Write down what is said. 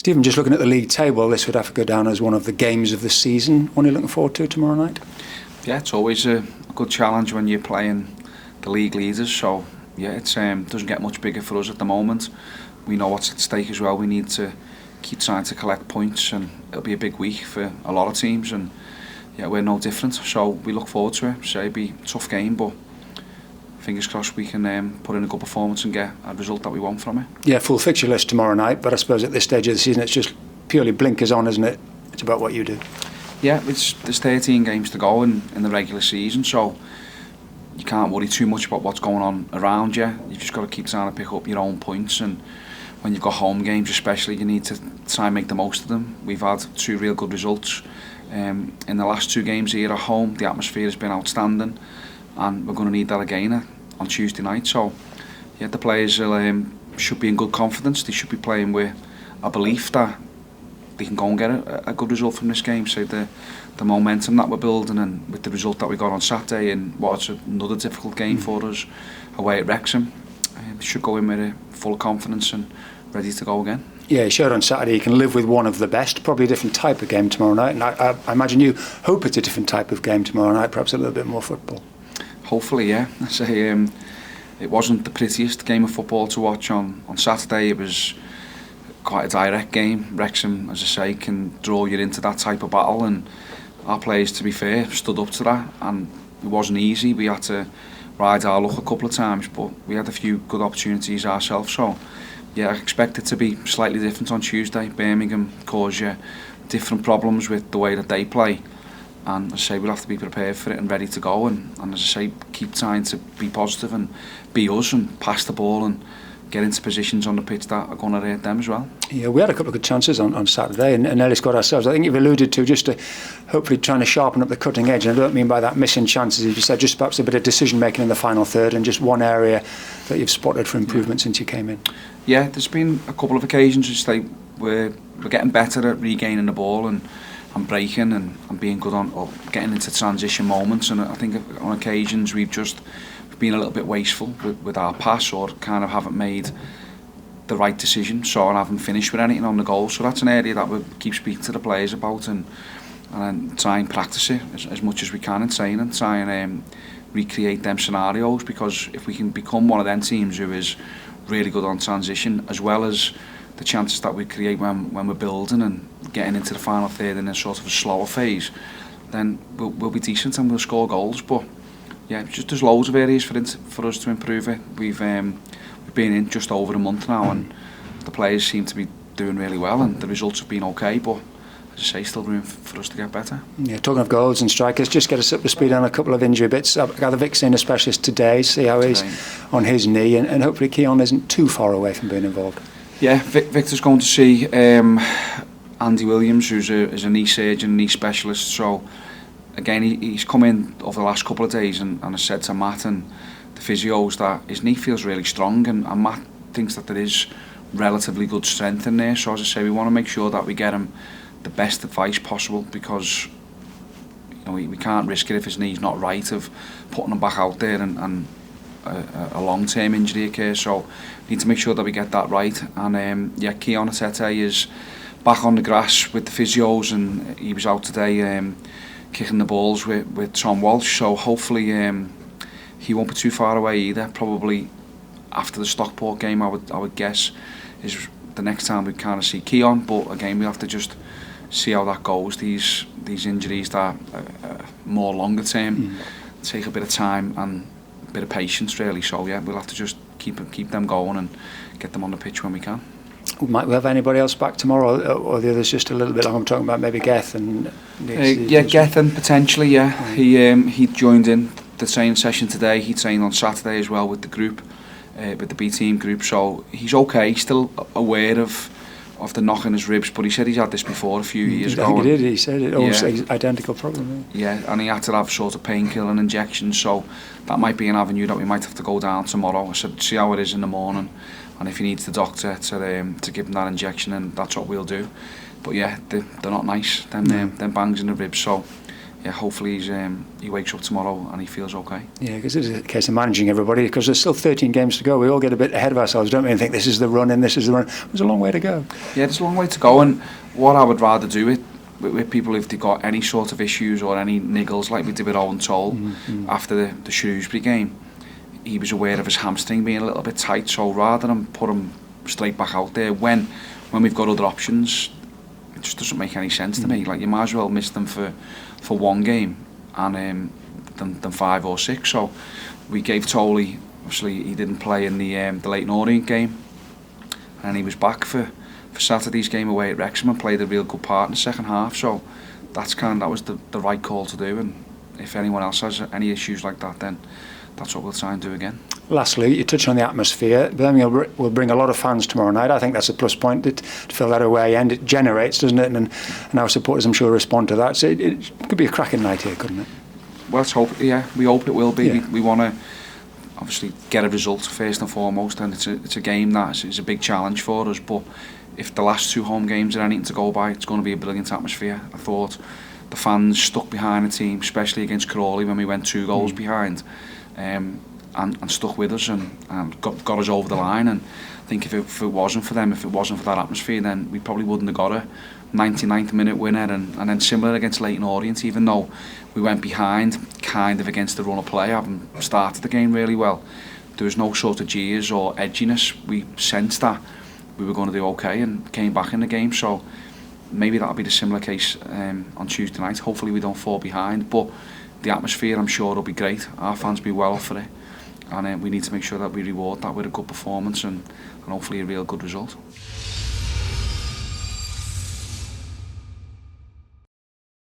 Stephen, just looking at the league table, this would have to go down as one of the games of the season. What are you looking forward to tomorrow night? Yeah, it's always a good challenge when you're playing the league leaders. So yeah, it doesn't get much bigger for us at the moment. We know what's at stake as well. We need to keep trying to collect points, and it'll be a big week for a lot of teams. And yeah, we're no different. So we look forward to it. So it'll be a tough game, but fingers crossed we can put in a good performance and get a result that we want from it. Yeah, full fixture list tomorrow night, but I suppose at this stage of the season it's just purely blinkers on, isn't it? It's about what you do. Yeah, there's 13 games to go in the regular season, so you can't worry too much about what's going on around you. You've just got to keep trying to pick up your own points, and when you've got home games especially, you need to try and make the most of them. We've had 2 real good results in the last 2 games here at home. The atmosphere has been outstanding, and we're going to need that again on Tuesday night. So yeah, the players should be in good confidence. They should be playing with a belief that they can go and get a good result from this game. So the momentum that we're building, and with the result that we got on Saturday in what's another difficult game for us away at Wrexham, we should go in with a full confidence and ready to go again. Yeah, you showed on Saturday you can live with one of the best, probably a different type of game tomorrow night, and I imagine you hope it's a different type of game tomorrow night, perhaps a little bit more football. Hopefully, yeah. I say it wasn't the prettiest game of football to watch on Saturday. It was quite a direct game. Wrexham, as I say, can draw you into that type of battle, and our players, to be fair, stood up to that, and it wasn't easy. We had to ride our luck a couple of times, but we had a few good opportunities ourselves. So yeah, I expect it to be slightly different on Tuesday. Birmingham cause you different problems with the way that they play, and as I say, we'll have to be prepared for it and ready to go, and as I say, keep trying to be positive and be us and pass the ball and get into positions on the pitch that are going to hurt them as well. Yeah, we had a couple of good chances on Saturday, and nearly scored ourselves. I think you've alluded to just hopefully trying to sharpen up the cutting edge, and I don't mean by that missing chances, as you said, just perhaps a bit of decision making in the final third, and just one area that you've spotted for improvement since you came in. Yeah, there's been a couple of occasions which we're getting better at regaining the ball and breaking and being good on, or getting into transition moments, and I think on occasions we've been a little bit wasteful with our pass, or kind of haven't made the right decision, so I haven't finished with anything on the goal. So that's an area that we keep speaking to the players about, and try and practice it as much as we can in training, try and recreate them scenarios, because if we can become one of them teams who is really good on transition, as well as the chances that we create when we're building and getting into the final third in a sort of a slower phase, then we'll be decent and we'll score goals. But yeah, just there's loads of areas for us to improve it. We've been in just over a month now, and the players seem to be doing really well, and the results have been okay, but as I say, still room for us to get better. Yeah, talking of goals and strikers, just get us up to speed on a couple of injury bits. I gather Vic's seen a specialist today, see how he's on his knee, and hopefully Keon isn't too far away from being involved. Yeah, Victor's going to see Andy Williams, who's a knee surgeon, knee specialist. So again, he's come in over the last couple of days and has said to Matt and the physios that his knee feels really strong, and Matt thinks that there is relatively good strength in there. So as I say, we want to make sure that we get him the best advice possible, because we can't risk it if his knee's not right, of putting him back out there and a long-term injury occurs. So we need to make sure that we get that right. And yeah, Keon Atete is back on the grass with the physios, and he was out today kicking the balls with Tom Walsh. So hopefully he won't be too far away either. Probably after the Stockport game, I would guess, is the next time we kind of see Keon. But again, we have to just see how that goes. These injuries that are more longer term take a bit of time and a bit of patience, really. So yeah, we'll have to just keep them going and get them on the pitch when we can. Might we have anybody else back tomorrow, or the others just a little bit long? I'm talking about maybe Geth and yeah, Gethin potentially. Yeah, he joined in the training session today. He trained on Saturday as well with the group, with the B team group. So he's okay. He's still aware of the knock in his ribs, but he said he's had this before a few years ago. I think he did. He said it. Almost identical problem. Yeah, and he had to have sort of painkiller and injections. So that might be an avenue that we might have to go down tomorrow. I said, see how it is in the morning, and if he needs the doctor to give him that injection, and that's what we'll do. But yeah, they're not nice. Them bangs in the ribs. So yeah, hopefully he wakes up tomorrow and he feels okay. Yeah, because it is a case of managing everybody, because there's still 13 games to go. We all get a bit ahead of ourselves, don't we, and think this is the run and this is the run. There's a long way to go. Yeah, there's a long way to go, and what I would rather do with people, if they've got any sort of issues or any niggles, like we did with Owen Toll after the Shrewsbury game, he was aware of his hamstring being a little bit tight, so rather than put him straight back out there when we've got other options, it just doesn't make any sense to me. Like, you might as well miss them for one game and than 5 or 6. So we gave Tolley, obviously he didn't play in the Leighton Orient game, and he was back for Saturday's game away at Wrexham and played a real good part in the second half. So that was the right call to do, and if anyone else has any issues like that, then that's what we'll try and do again. Lastly, you touched on the atmosphere. Birmingham will bring a lot of fans tomorrow night. I think that's a plus point to fill that away end. It generates, doesn't it? And our supporters, I'm sure, respond to that. So it could be a cracking night here, couldn't it? Well, let's hope. Yeah, we hope it will be. Yeah. We want to obviously get a result first and foremost, and it's a game that is a big challenge for us. But if the last 2 home games are anything to go by, it's going to be a brilliant atmosphere. I thought the fans stuck behind the team, especially against Crawley when we went 2 goals behind. And stuck with us and got us over the line. And I think if it wasn't for them, if it wasn't for that atmosphere, then we probably wouldn't have got a 99th minute winner. And then similar against Leighton Orient, even though we went behind kind of against the run of play, having started the game really well, there was no sort of jeers or edginess. We sensed that we were going to do okay and came back in the game. So maybe that'll be the similar case on Tuesday night. Hopefully we don't fall behind, but the atmosphere, I'm sure, will be great. Our fans will be well up for it, and we need to make sure that we reward that with a good performance and hopefully a real good result.